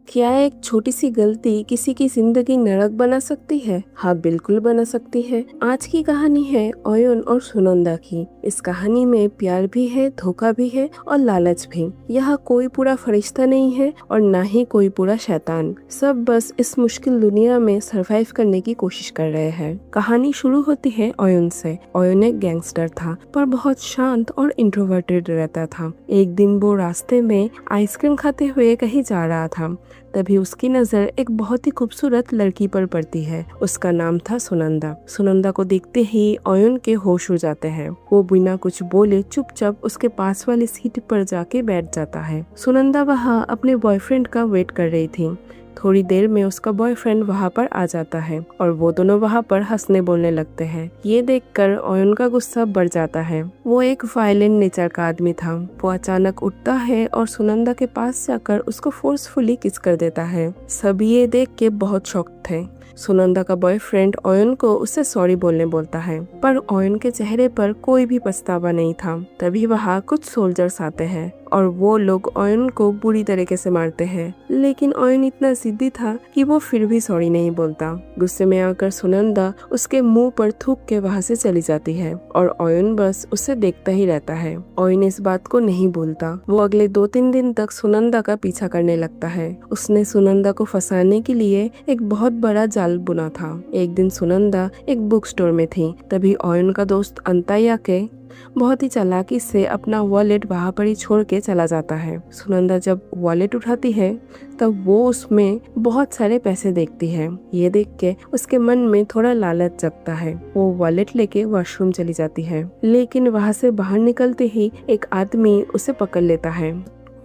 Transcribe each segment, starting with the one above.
क्या एक छोटी सी गलती किसी की जिंदगी नरक बना सकती है? हाँ, बिल्कुल बना सकती है। आज की कहानी है ओयुन और सुनंदा की। इस कहानी में प्यार भी है, धोखा भी है और लालच भी। यहाँ कोई पूरा फरिश्ता नहीं है और ना ही कोई पूरा शैतान। सब बस इस मुश्किल दुनिया में सरवाइव करने की कोशिश कर रहे हैं। कहानी शुरू होती है ओयुन से। ओयुन एक गैंगस्टर था, पर बहुत शांत और इंट्रोवर्टेड रहता था। एक दिन वो रास्ते में आइसक्रीम खाते हुए कहीं जा रहा था। तभी उसकी नजर एक बहुत ही खूबसूरत लड़की पर पड़ती है। उसका नाम था सुनंदा। सुनंदा को देखते ही ओयुन के होश उड़ जाते हैं। वो बिना कुछ बोले चुपचाप उसके पास वाली सीट पर जाके बैठ जाता है। सुनंदा वहाँ अपने बॉयफ्रेंड का वेट कर रही थी। थोड़ी देर में उसका बॉयफ्रेंड वहाँ पर आ जाता है और वो दोनों वहाँ पर हंसने बोलने लगते हैं। ये देखकर ओयुन का गुस्सा बढ़ जाता है। वो एक वायलेंट नेचर का आदमी था। वो अचानक उठता है और सुनंदा के पास जाकर उसको फोर्सफुली किस कर देता है। सभी ये देख के बहुत शॉक्ड थे। सुनंदा का बॉयफ्रेंड ओयुन को उससे सॉरी बोलने बोलता है, पर ओयुन के चेहरे पर कोई भी पछतावा नहीं था। तभी वहाँ कुछ सोल्जर्स आते हैं और वो लोग ओयुन को बुरी तरीके से मारते हैं, लेकिन ओयुन इतना जिद्दी था कि वो फिर भी सॉरी नहीं बोलता। गुस्से में आकर सुनंदा उसके मुंह पर थूक के वहाँ से चली जाती है और ओयुन बस उसे देखता ही रहता है। ओयुन इस बात को नहीं भूलता। वो अगले 2-3 दिन तक सुनंदा का पीछा करने लगता है। उसने सुनंदा को फंसाने के लिए एक बहुत बड़ा जाल बुना था। एक दिन सुनंदा एक बुक स्टोर में थी। तभी ओयुन का दोस्त अंताई आके बहुत ही चालाकी से अपना वॉलेट वहाँ पर ही छोड़ के चला जाता है। सुनंदा जब वॉलेट उठाती है तब वो उसमें बहुत सारे पैसे देखती है। ये देख के उसके मन में थोड़ा लालच जगता है। वो वॉलेट लेके वॉशरूम चली जाती है, लेकिन वहाँ से बाहर निकलते ही एक आदमी उसे पकड़ लेता है।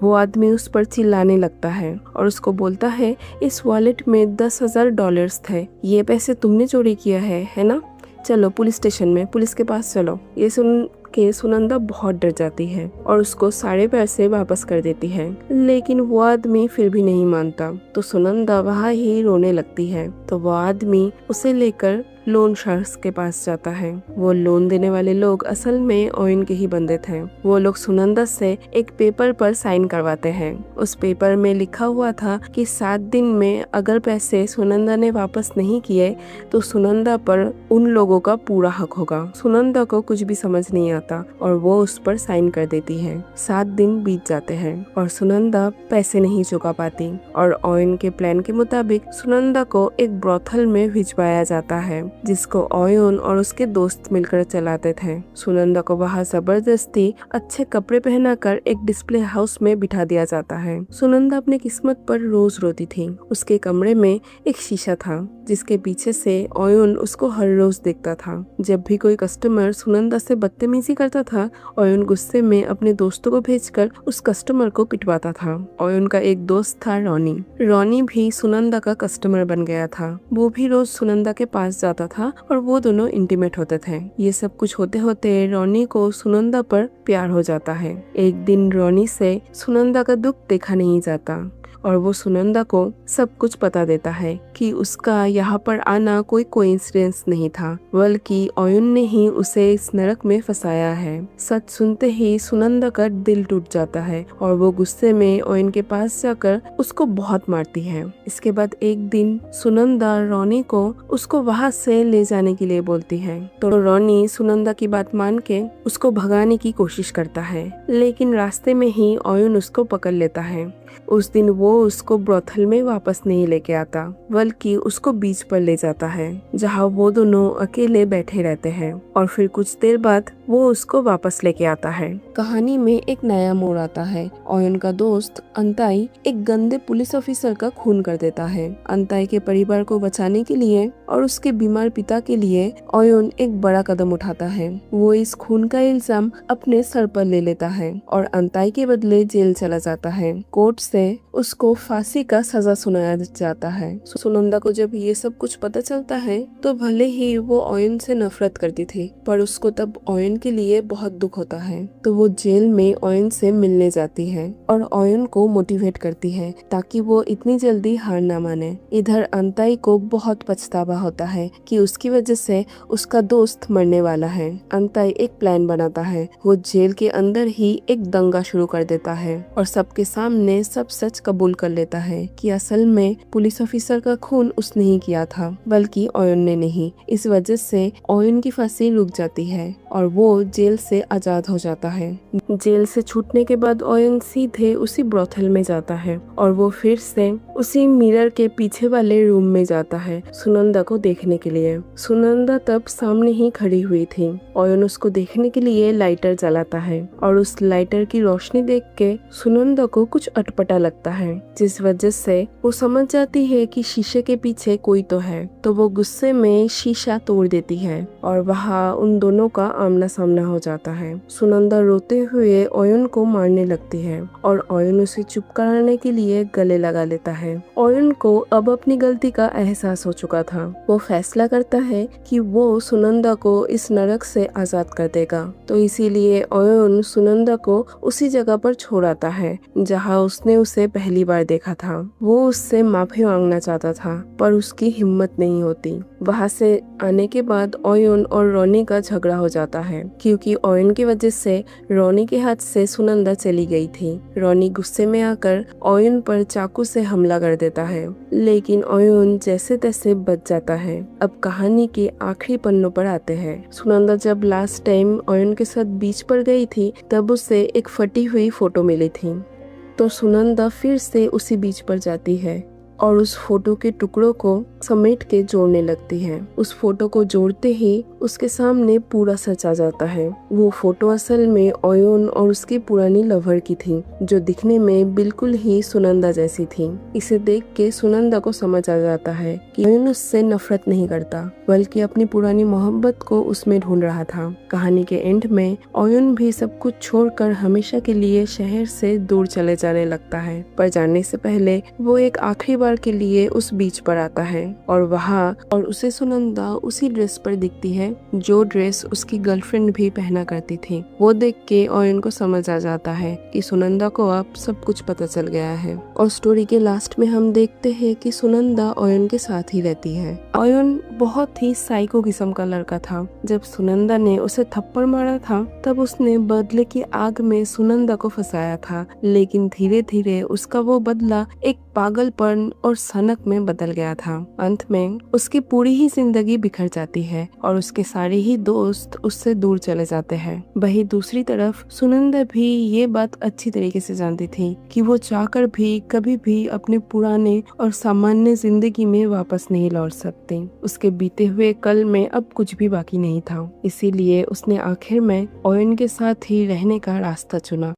वो आदमी उस पर चिल्लाने लगता है और उसको बोलता है, इस वॉलेट में $10,000 थे। ये पैसे तुमने चोरी किया है ना? चलो पुलिस स्टेशन में, पुलिस के पास चलो। ये सुन के सुनंदा बहुत डर जाती है और उसको सारे पैसे वापस कर देती है, लेकिन वो आदमी फिर भी नहीं मानता। तो सुनंदा वहाँ ही रोने लगती है। तो वो आदमी उसे लेकर लोन शार्क्स के पास जाता है। वो लोन देने वाले लोग असल में ओयुन के ही बंदे थे। वो लोग सुनंदा से एक पेपर पर साइन करवाते हैं। उस पेपर में लिखा हुआ था कि 7 दिन में अगर पैसे सुनंदा ने वापस नहीं किए तो सुनंदा पर उन लोगों का पूरा हक होगा। सुनंदा को कुछ भी समझ नहीं आता और वो उस पर साइन कर देती है। 7 दिन बीत जाते हैं और सुनंदा पैसे नहीं चुका पाती और ओयुन के प्लान के मुताबिक सुनंदा को एक ब्रोथल में भिजवाया जाता है, जिसको ओयुन और उसके दोस्त मिलकर चलाते थे। सुनंदा को वहाँ जबरदस्ती अच्छे कपड़े पहनाकर एक डिस्प्ले हाउस में बिठा दिया जाता है। सुनंदा अपनी किस्मत पर रोज रोती थी। उसके कमरे में एक शीशा था जिसके पीछे से ओयुन उसको हर रोज देखता था। जब भी कोई कस्टमर सुनंदा से बदतमीजी करता था, ओयुन गुस्से में अपने दोस्तों को भेजकर उस कस्टमर को पिटवाता था। ओयुन का एक दोस्त था रॉनी। रॉनी भी सुनंदा का कस्टमर बन गया था। वो भी रोज सुनंदा के पास जाता था और वो दोनों इंटीमेट होते थे। ये सब कुछ होते होते रॉनी को सुनंदा पर प्यार हो जाता है। एक दिन रॉनी से सुनंदा का दुख देखा नहीं जाता और वो सुनंदा को सब कुछ बता देता है कि उसका यहाँ पर आना कोई कोइंसिडेंस नहीं था, बल्कि ओयुन ने ही उसे इस नरक में फंसाया है। सच सुनते ही सुनंदा का दिल टूट जाता है और वो गुस्से में ओयुन के पास जाकर उसको बहुत मारती है। इसके बाद एक दिन सुनंदा रॉनी को उसको वहाँ से ले जाने के लिए बोलती है। तो रॉनी सुनंदा की बात मान के उसको भगाने की कोशिश करता है, लेकिन रास्ते में ही ओयुन उसको पकड़ लेता है। उस दिन वो उसको ब्रोथल में वापस नहीं लेके आता, बल्कि उसको बीच पर ले जाता है, जहाँ वो दोनों अकेले बैठे रहते हैं और फिर कुछ देर बाद वो उसको वापस लेके आता है। कहानी में एक नया मोड़ आता है। ओयुन का दोस्त अंताई एक गंदे पुलिस ऑफिसर का खून कर देता है। अंताई के परिवार को बचाने के लिए और उसके बीमार पिता के लिए ओयुन एक बड़ा कदम उठाता है। वो इस खून का इल्जाम अपने सर पर ले लेता है और अंताई के बदले जेल चला जाता है। कोर्ट से उसको फांसी का सजा सुनाया जाता है। सुनंदा को जब ये सब कुछ पता चलता है तो भले ही वो ओयुन से नफरत करती थी, पर उसको तब ओयुन ऑयन के लिए बहुत दुख होता है, तो वो जेल में ऑयन से मिलने जाती है और ऑयन को मोटिवेट करती है ताकि वो इतनी जल्दी हार ना माने। इधर अंताई को बहुत पछतावा होता है कि उसकी वजह से उसका दोस्त मरने वाला है। अंताई एक प्लान बनाता है, वो जेल के अंदर ही एक दंगा शुरू कर देता है और सबके सामने सब सच कबूल कर लेता है कि असल में पुलिस ऑफिसर का खून उसने ही किया था, बल्कि ऑयन ने नहीं। इस वजह से ऑयन की फांसी रुक जाती है और वो जेल से आजाद हो जाता है। जेल से छूटने के बाद ऑयन सीधे उसी ब्रोथल में जाता है और वो फिर से उसी मिरर के पीछे वाले रूम में जाता है सुनंदा को देखने के लिए। सुनंदा तब सामने ही खड़ी हुई थी। ऑयन उसको देखने के लिए लाइटर जलाता है और उस लाइटर की रोशनी देख के सुनंदा को कुछ अटपटा लगता है, जिस वजह से वो समझ जाती है कि शीशे के पीछे कोई तो है। तो वो गुस्से में शीशा तोड़ देती है और वहाँ उन दोनों का आमना सामना हो जाता है। सुनंदा रोते हुए ऑयन को मारने लगती है और ऑयन उसे चुप कराने के लिए गले लगा लेता है। ऑयन को अब अपनी गलती का एहसास हो चुका था। वो फैसला करता है कि वो सुनंदा को इस नरक से आजाद कर देगा, तो इसीलिए ऑयन सुनंदा को उसी जगह पर छोड़ आता है जहाँ उसने उसे पहली बार देखा था। वो उससे माफी मांगना चाहता था पर उसकी हिम्मत नहीं होती। वहाँ से आने के बाद ऑयन और रोनी का झगड़ा हो जाता है, क्योंकि ऑयन की वजह से रोनी के हाथ से सुनंदा चली गई थी। रोनी गुस्से में आकर ऑयन पर चाकू से हमला कर देता है, लेकिन ऑयन जैसे तैसे बच जाता है। अब कहानी के आखिरी पन्नों पर आते हैं। सुनंदा जब लास्ट टाइम ऑयन के साथ बीच पर गई थी तब उसे एक फटी हुई फोटो मिली थी, तो सुनंदा फिर से उसी बीच पर जाती है और उस फोटो के टुकड़ों को समेट के जोड़ने लगती है। उस फोटो को जोड़ते ही उसके सामने पूरा सच आ जाता है। वो फोटो असल में ऑयन और उसकी पुरानी लवर की थी, जो दिखने में बिल्कुल ही सुनंदा जैसी थी। इसे देख के सुनंदा को समझ आ जाता है कि ऑयन उससे नफरत नहीं करता, बल्कि अपनी पुरानी मोहब्बत को उसमें ढूंढ रहा था। कहानी के एंड में ऑयन भी सब कुछ छोड़कर हमेशा के लिए शहर से दूर चले जाने लगता है, पर जाने से पहले वो एक आखिरी बार के लिए उस बीच पर आता है और वहाँ और उसे सुनंदा उसी ड्रेस पर दिखती है जो ड्रेस उसकी गर्लफ्रेंड भी पहना करती थी। वो देख के ऑयन को समझ आ जाता है कि सुनंदा को अब सब कुछ पता चल गया है और स्टोरी के लास्ट में हम देखते हैं कि सुनंदा ऑयन के साथ ही रहती है। ऑयन बहुत ही साइको किस्म का लड़का था। जब सुनंदा ने उसे थप्पड़ मारा था तब उसने बदले की आग में सुनंदा को फंसाया था, लेकिन धीरे धीरे उसका वो बदला एक पागलपन और सनक में बदल गया था। अंत में उसकी पूरी ही जिंदगी बिखर जाती है और उसके सारे ही दोस्त उससे दूर चले जाते हैं। वहीं दूसरी तरफ सुनंदा भी ये बात अच्छी तरीके से जानती थी कि वो चाहकर भी कभी भी अपने पुराने और सामान्य जिंदगी में वापस नहीं लौट सकती। उसके बीते हुए कल में अब कुछ भी बाकी नहीं था, इसीलिए उसने आखिर में ऑयन के साथ ही रहने का रास्ता चुना।